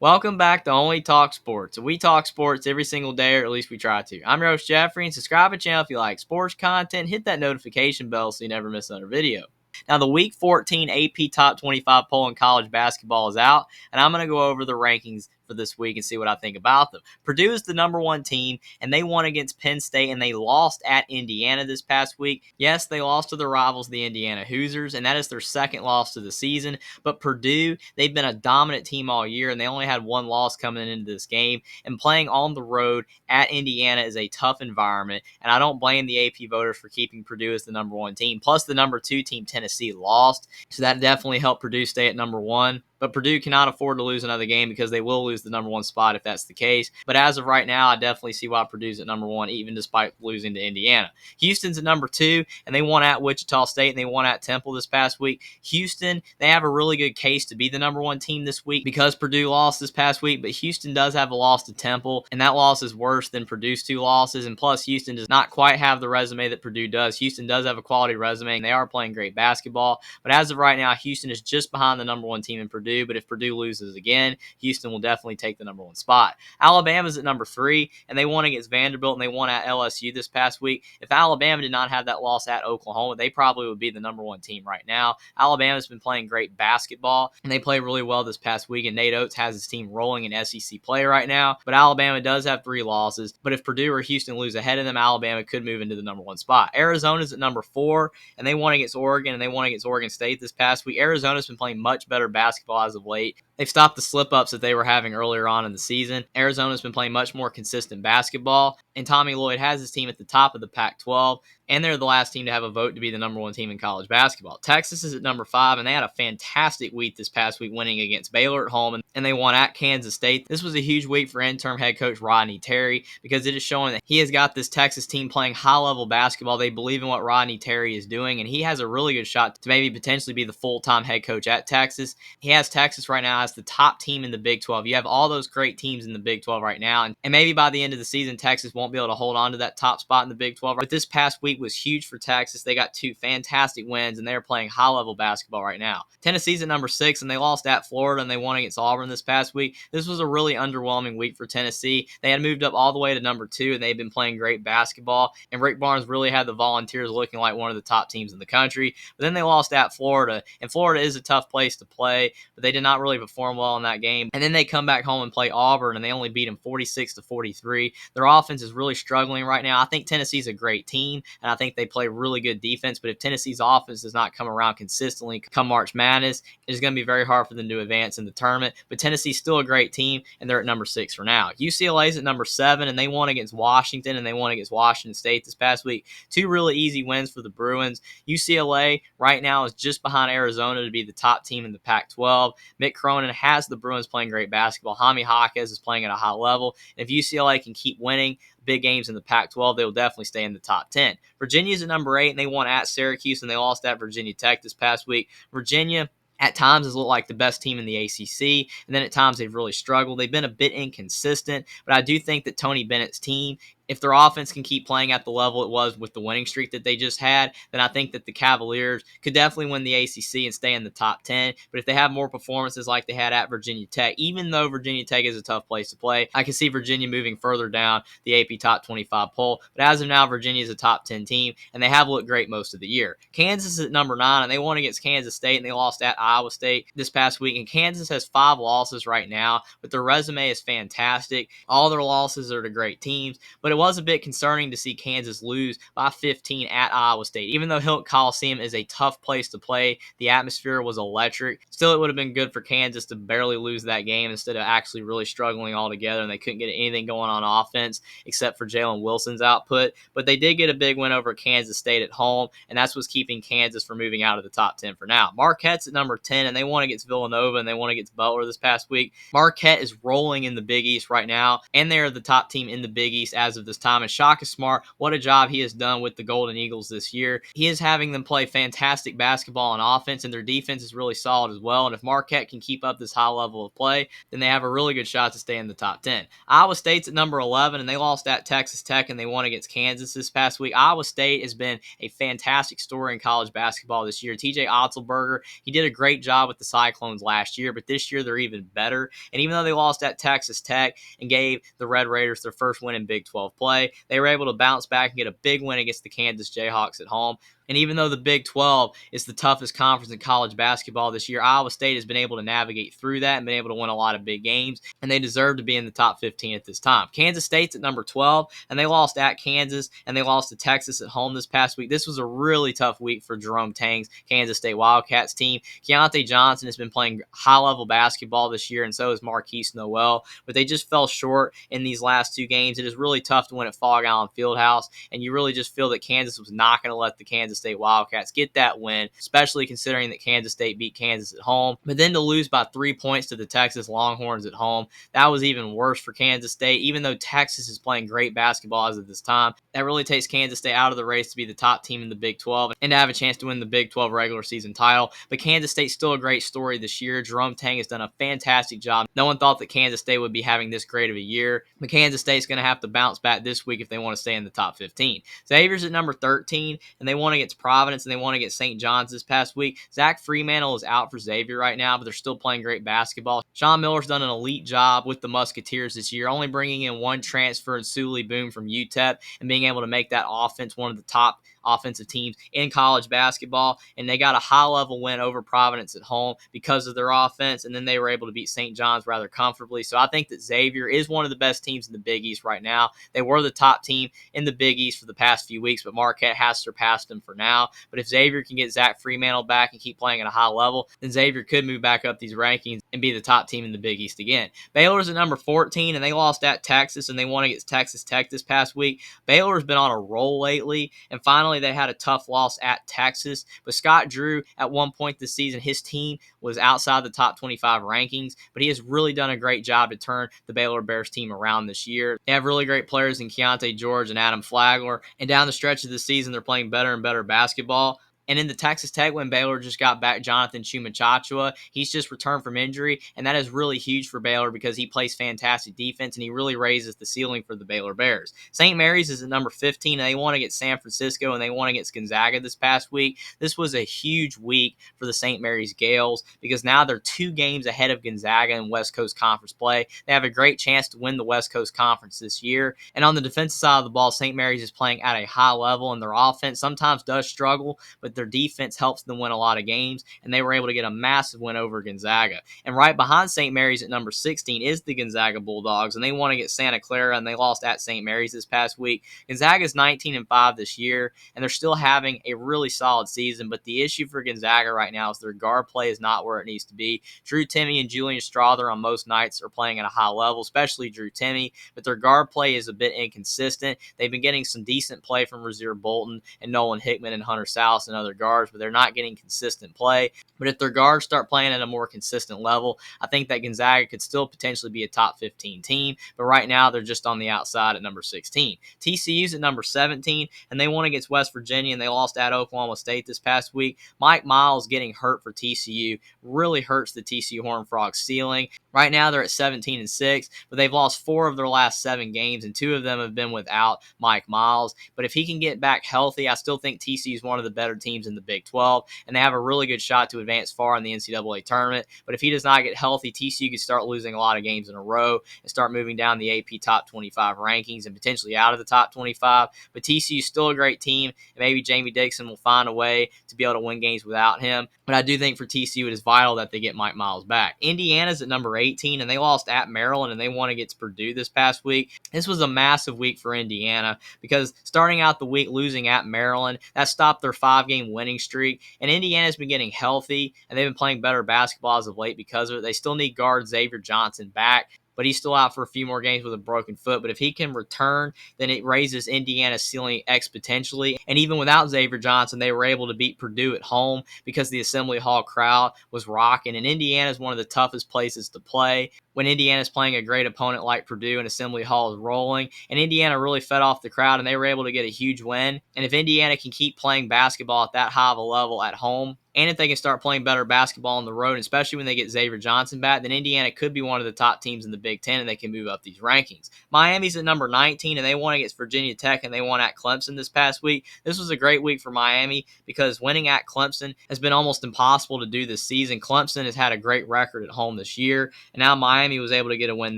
Welcome back to Only Talk Sports. We talk sports every single day, or at least we try to. I'm your host, Jeffrey, and subscribe to the channel if you like sports content. Hit that notification bell so you never miss another video. Now, the Week 14 AP Top 25 poll in college basketball is out, and I'm going to go over the rankings for this week and see what I think about them. Purdue is the number one team, and they won against Penn State, and they lost at Indiana this past week. Yes, they lost to their rivals, the Indiana Hoosiers, and that is their second loss of the season. But Purdue, they've been a dominant team all year, and they only had one loss coming into this game. And playing on the road at Indiana is a tough environment, and I don't blame the AP voters for keeping Purdue as the number one team. Plus, the number two team, Tennessee, lost, so that definitely helped Purdue stay at number one. But Purdue cannot afford to lose another game because they will lose the number one spot if that's the case. But as of right now, I definitely see why Purdue's at number one, even despite losing to Indiana. Houston's at number two, and they won at Wichita State, and they won at Temple this past week. Houston, they have a really good case to be the number one team this week because Purdue lost this past week, but Houston does have a loss to Temple, and that loss is worse than Purdue's two losses, and plus Houston does not quite have the resume that Purdue does. Houston does have a quality resume, and they are playing great basketball, but as of right now, Houston is just behind the number one team in Purdue. But if Purdue loses again, Houston will definitely take the number one spot. Alabama's at number three, and they won against Vanderbilt, and they won at LSU this past week. If Alabama did not have that loss at Oklahoma, they probably would be the number one team right now. Alabama's been playing great basketball, and they played really well this past week, and Nate Oates has his team rolling in SEC play right now. But Alabama does have three losses, but if Purdue or Houston lose ahead of them, Alabama could move into the number one spot. Arizona's at number four, and they won against Oregon, and they won against Oregon State this past week. Arizona's been playing much better basketball as of late. They've stopped the slip-ups that they were having earlier on in the season. Arizona's been playing much more consistent basketball, and Tommy Lloyd has his team at the top of the Pac-12, and they're the last team to have a vote to be the number one team in college basketball. Texas is at number five, and they had a fantastic week this past week, winning against Baylor at home, and they won at Kansas State. This was a huge week for interim head coach Rodney Terry because it is showing that he has got this Texas team playing high-level basketball. They believe in what Rodney Terry is doing, and he has a really good shot to maybe potentially be the full-time head coach at Texas. He has Texas right now as the top team in the Big 12. You have all those great teams in the Big 12 right now, and maybe by the end of the season, Texas won't be able to hold on to that top spot in the Big 12. But this past week was huge for Texas. They got two fantastic wins, and they're playing high-level basketball right now. Tennessee's at number six, and they lost at Florida, and they won against Auburn this past week. This was a really underwhelming week for Tennessee. They had moved up all the way to number two, and they've been playing great basketball, and Rick Barnes really had the Volunteers looking like one of the top teams in the country. But then they lost at Florida, and Florida is a tough place to play, but they did not really perform well in that game. And then they come back home and play Auburn, and they only beat them 46-43. Their offense is really struggling right now. I think Tennessee's a great team, and I think they play really good defense, but if Tennessee's offense does not come around consistently come March Madness, it's going to be very hard for them to advance in the tournament. But Tennessee's still a great team, and they're at number six for now. UCLA's at number seven, and they won against Washington, and they won against Washington State this past week. Two really easy wins for the Bruins. UCLA right now is just behind Arizona to be the top team in the Pac-12. Mick Cronin has the Bruins playing great basketball. Jaime Jaquez is playing at a high level. And if UCLA can keep winning big games in the Pac-12, they will definitely stay in the top 10. Virginia's at number 8, and they won at Syracuse, and they lost at Virginia Tech this past week. Virginia at times has looked like the best team in the ACC, and then at times they've really struggled. They've been a bit inconsistent, but I do think that Tony Bennett's team, if their offense can keep playing at the level it was with the winning streak that they just had, then I think that the Cavaliers could definitely win the ACC and stay in the top 10. But if they have more performances like they had at Virginia Tech, even though Virginia Tech is a tough place to play, I can see Virginia moving further down the AP Top 25 poll. But as of now, Virginia is a top 10 team, and they have looked great most of the year. Kansas is at number 9, and they won against Kansas State, and they lost at Iowa State this past week. And Kansas has 5 losses right now, but their resume is fantastic. All their losses are to great teams, but it was a bit concerning to see Kansas lose by 15 at Iowa State. Even though Hilton Coliseum is a tough place to play, the atmosphere was electric. Still, it would have been good for Kansas to barely lose that game instead of actually really struggling altogether, and they couldn't get anything going on offense except for Jalen Wilson's output. But they did get a big win over Kansas State at home, and that's what's keeping Kansas from moving out of the top 10 for now. Marquette's at number 10, and they won against Villanova, and they won against Butler this past week. Marquette is rolling in the Big East right now, and they're the top team in the Big East as of at this time. And Shaka Smart, what a job he has done with the Golden Eagles this year. He is having them play fantastic basketball on offense, and their defense is really solid as well. And if Marquette can keep up this high level of play, then they have a really good shot to stay in the top 10. Iowa State's at number 11, and they lost at Texas Tech, and they won against Kansas this past week. Iowa State has been a fantastic story in college basketball this year. TJ Otzelberger, he did a great job with the Cyclones last year, but this year they're even better. And even though they lost at Texas Tech and gave the Red Raiders their first win in Big 12 play, they were able to bounce back and get a big win against the Kansas Jayhawks at home. And even though the Big 12 is the toughest conference in college basketball this year, Iowa State has been able to navigate through that and been able to win a lot of big games, and they deserve to be in the top 15 at this time. Kansas State's at number 12, and they lost at Kansas, and they lost to Texas at home this past week. This was a really tough week for Jerome Tang's Kansas State Wildcats team. Keontae Johnson has been playing high-level basketball this year, and so has Marquise Noel, but they just fell short in these last two games. It is really tough to win at Fog Allen Fieldhouse, and you really just feel that Kansas was not going to let the Kansas State Wildcats get that win, especially considering that Kansas State beat Kansas at home. But then to lose by 3 points to the Texas Longhorns at home, that was even worse for Kansas State. Even though Texas is playing great basketball as of this time, that really takes Kansas State out of the race to be the top team in the Big 12 and to have a chance to win the Big 12 regular season title. But Kansas State's still a great story this year. Jerome Tang has done a fantastic job. No one thought that Kansas State would be having this great of a year, but Kansas State's going to have to bounce back this week if they want to stay in the top 15. Xavier's at number 13, and they won against Providence, and they won against St. John's this past week. Zach Freemantle is out for Xavier right now, but they're still playing great basketball. Sean Miller's done an elite job with the Musketeers this year, only bringing in one transfer in Sully Boom from UTEP and being able to make that offense one of the top offensive teams in college basketball, and they got a high-level win over Providence at home because of their offense, and then they were able to beat St. John's rather comfortably. So I think that Xavier is one of the best teams in the Big East right now. They were the top team in the Big East for the past few weeks, but Marquette has surpassed them for now. But if Xavier can get Zach Freemantle back and keep playing at a high level, then Xavier could move back up these rankings and be the top team in the Big East again. Baylor's at number 14, and they lost at Texas, and they won against Texas Tech this past week. Baylor's been on a roll lately, and finally they had a tough loss at Texas. But Scott Drew, at one point this season, his team was outside the top 25 rankings, but he has really done a great job to turn the Baylor Bears team around this year. They have really great players in Keontae George and Adam Flagler, and down the stretch of the season, they're playing better and better basketball. And in the Texas Tech win, Baylor just got back Jonathan Chumachachua. He's just returned from injury, and that is really huge for Baylor because he plays fantastic defense, and he really raises the ceiling for the Baylor Bears. St. Mary's is at number 15, and they won against San Francisco, and they won against Gonzaga this past week. This was a huge week for the St. Mary's Gales because now they're 2 games ahead of Gonzaga in West Coast Conference play. They have a great chance to win the West Coast Conference this year. And on the defensive side of the ball, St. Mary's is playing at a high level, and their offense sometimes does struggle, but their defense helps them win a lot of games, and they were able to get a massive win over Gonzaga. And right behind St. Mary's at number 16 is the Gonzaga Bulldogs, and they won against Santa Clara, and they lost at St. Mary's this past week. Gonzaga's 19-5 this year, and they're still having a really solid season, but the issue for Gonzaga right now is their guard play is not where it needs to be. Drew Timme and Julian Strother on most nights are playing at a high level, especially Drew Timme, but their guard play is a bit inconsistent. They've been getting some decent play from Rasir Bolton and Nolan Hickman and Hunter South and other guards, but they're not getting consistent play. But if their guards start playing at a more consistent level, I think that Gonzaga could still potentially be a top 15 team. But right now, they're just on the outside at number 16. TCU's at number 17, and they won against West Virginia, and they lost at Oklahoma State this past week. Mike Miles getting hurt for TCU really hurts the TCU Horned Frogs' ceiling. Right now, they're at 17-6, but they've lost 4 of their last 7 games, and 2 of them have been without Mike Miles. But if he can get back healthy, I still think TCU is one of the better teams in the Big 12, and they have a really good shot to advance far in the NCAA tournament. But if he does not get healthy, TCU could start losing a lot of games in a row and start moving down the AP top 25 rankings and potentially out of the top 25. But TCU is still a great team, and maybe Jamie Dixon will find a way to be able to win games without him. But I do think for TCU, it is vital that they get Mike Miles back. Indiana's at number 18, and they lost at Maryland, and they won against Purdue this past week. This was a massive week for Indiana because starting out the week losing at Maryland, that stopped their 5-game winning streak. And Indiana's been getting healthy, and they've been playing better basketball as of late because of it. They still need guard Xavier Johnson back, but he's still out for a few more games with a broken foot. But if he can return, then it raises Indiana's ceiling exponentially. And even without Xavier Johnson, they were able to beat Purdue at home because the Assembly Hall crowd was rocking. And Indiana is one of the toughest places to play. when Indiana's playing a great opponent like Purdue and Assembly Hall is rolling. And Indiana really fed off the crowd and they were able to get a huge win. And if Indiana can keep playing basketball at that high of a level at home, and if they can start playing better basketball on the road, especially when they get Xavier Johnson back, then Indiana could be one of the top teams in the Big Ten and they can move up these rankings. Miami's at number 19 and they won against Virginia Tech and they won at Clemson this past week. This was a great week for Miami because winning at Clemson has been almost impossible to do this season. Clemson has had a great record at home this year, and now Miami was able to get a win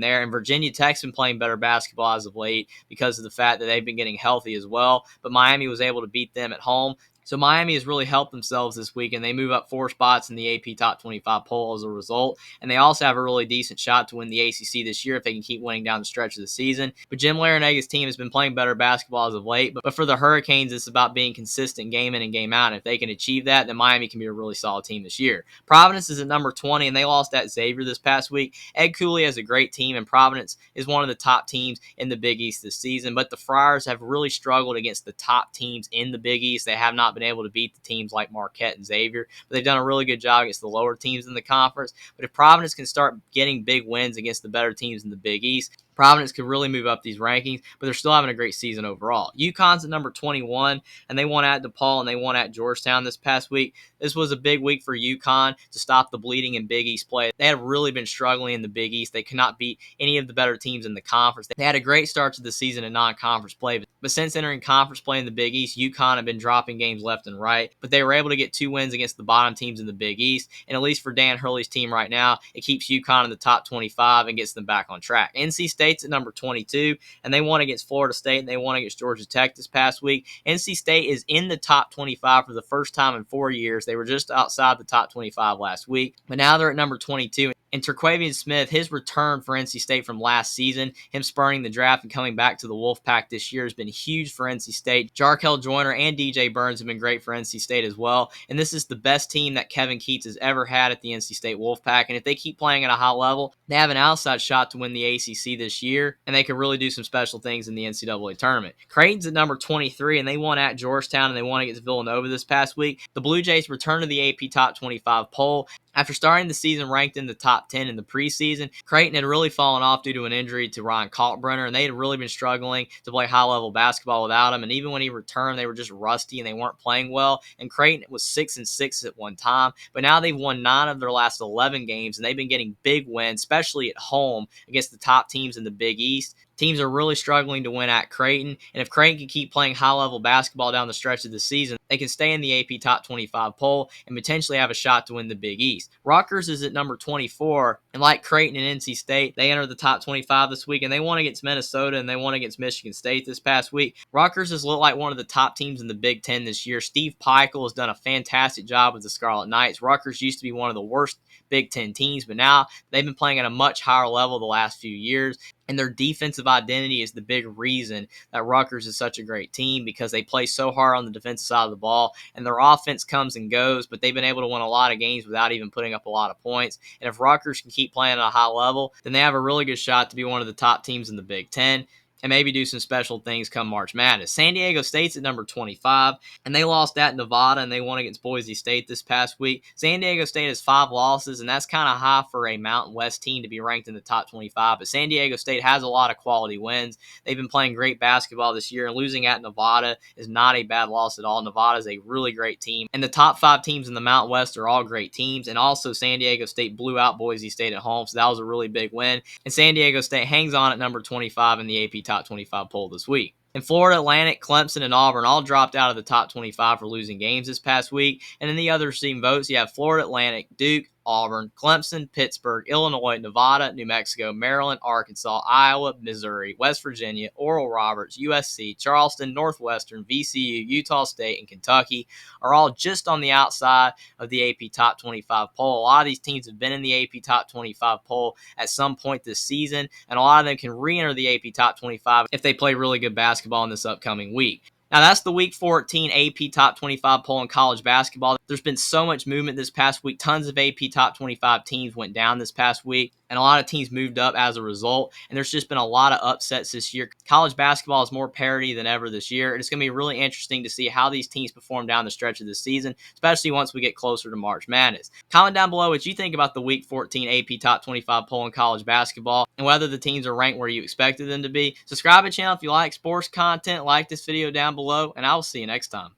there. And Virginia Tech's been playing better basketball as of late because of the fact that they've been getting healthy as well. But Miami was able to beat them at home. So Miami has really helped themselves this week, and they move up 4 spots in the AP Top 25 poll as a result. And they also have a really decent shot to win the ACC this year if they can keep winning down the stretch of the season. But Jim Larinaga's team has been playing better basketball as of late. But for the Hurricanes, it's about being consistent game in and game out. And if they can achieve that, then Miami can be a really solid team this year. Providence is at number 20, and they lost at Xavier this past week. Ed Cooley has a great team, and Providence is one of the top teams in the Big East this season. But the Friars have really struggled against the top teams in the Big East. They have not been able to beat the teams like Marquette and Xavier, but they've done a really good job against the lower teams in the conference. But if Providence can start getting big wins against the better teams in the Big East, Providence could really move up these rankings, but they're still having a great season overall. UConn's at number 21, and they won at DePaul and they won at Georgetown this past week. This was a big week for UConn to stop the bleeding in Big East play. They had really been struggling in the Big East. They could not beat any of the better teams in the conference. They had a great start to the season in non-conference play, but since entering conference play in the Big East, UConn have been dropping games left and right, but they were able to get 2 wins against the bottom teams in the Big East, and at least for Dan Hurley's team right now, it keeps UConn in the top 25 and gets them back on track. NC State's at number 22, and they won against Florida State, and they won against Georgia Tech this past week. NC State is in the top 25 for the first time in 4 years. They were just outside the top 25 last week, but now they're at number 22. And Terquavian Smith, his return for NC State from last season, him spurning the draft and coming back to the Wolfpack this year has been huge for NC State. Jarkel Joyner and DJ Burns have been great for NC State as well. And this is the best team that Kevin Keatts has ever had at the NC State Wolfpack. And if they keep playing at a high level, they have an outside shot to win the ACC this year, and they can really do some special things in the NCAA tournament. Creighton's at number 23, and they won at Georgetown, and they won against Villanova this past week. The Blue Jays returned to the AP Top 25 poll. After starting the season ranked in the top 10 in the preseason, Creighton had really fallen off due to an injury to Ryan Kalkbrenner, and they had really been struggling to play high-level basketball without him. And even when he returned, they were just rusty and they weren't playing well. And Creighton was 6-6 at one time, but now they've won 9 of their last 11 games, and they've been getting big wins, especially at home against the top teams in the Big East. Teams are really struggling to win at Creighton, and if Creighton can keep playing high-level basketball down the stretch of the season, they can stay in the AP Top 25 poll and potentially have a shot to win the Big East. Rutgers is at number 24, and like Creighton and NC State, they enter the top 25 this week, and they won against Minnesota, and they won against Michigan State this past week. Rutgers has looked like one of the top teams in the Big Ten this year. Steve Pikiell has done a fantastic job with the Scarlet Knights. Rutgers used to be one of the worst Big Ten teams, but now they've been playing at a much higher level the last few years. And their defensive identity is the big reason that Rutgers is such a great team, because they play so hard on the defensive side of the ball, and their offense comes and goes, but they've been able to win a lot of games without even putting up a lot of points. And if Rutgers can keep playing at a high level, then they have a really good shot to be one of the top teams in the Big Ten and maybe do some special things come March Madness. San Diego State's at number 25, and they lost at Nevada, and they won against Boise State this past week. San Diego State has 5 losses, and that's kind of high for a Mountain West team to be ranked in the top 25, but San Diego State has a lot of quality wins. They've been playing great basketball this year, and losing at Nevada is not a bad loss at all. Nevada is a really great team, and the top 5 teams in the Mountain West are all great teams, and also San Diego State blew out Boise State at home, so that was a really big win, and San Diego State hangs on at number 25 in the AP Top 25 poll this week. In Florida Atlantic, Clemson, and Auburn all dropped out of the top 25 for losing games this past week. And in the other team votes, you have Florida Atlantic, Duke, Auburn, Clemson, Pittsburgh, Illinois, Nevada, New Mexico, Maryland, Arkansas, Iowa, Missouri, West Virginia, Oral Roberts, USC, Charleston, Northwestern, VCU, Utah State, and Kentucky are all just on the outside of the AP Top 25 poll. A lot of these teams have been in the AP Top 25 poll at some point this season, and a lot of them can re-enter the AP Top 25 if they play really good basketball in this upcoming week. Now, that's the Week 14 AP Top 25 poll in college basketball. There's been so much movement this past week. Tons of AP Top 25 teams went down this past week. and a lot of teams moved up as a result. And there's just been a lot of upsets this year. College basketball is more parity than ever this year. And it's going to be really interesting to see how these teams perform down the stretch of this season, especially once we get closer to March Madness. Comment down below what you think about the Week 14 AP Top 25 poll in college basketball and whether the teams are ranked where you expected them to be. Subscribe to the channel if you like sports content. Like this video down below, and I will see you next time.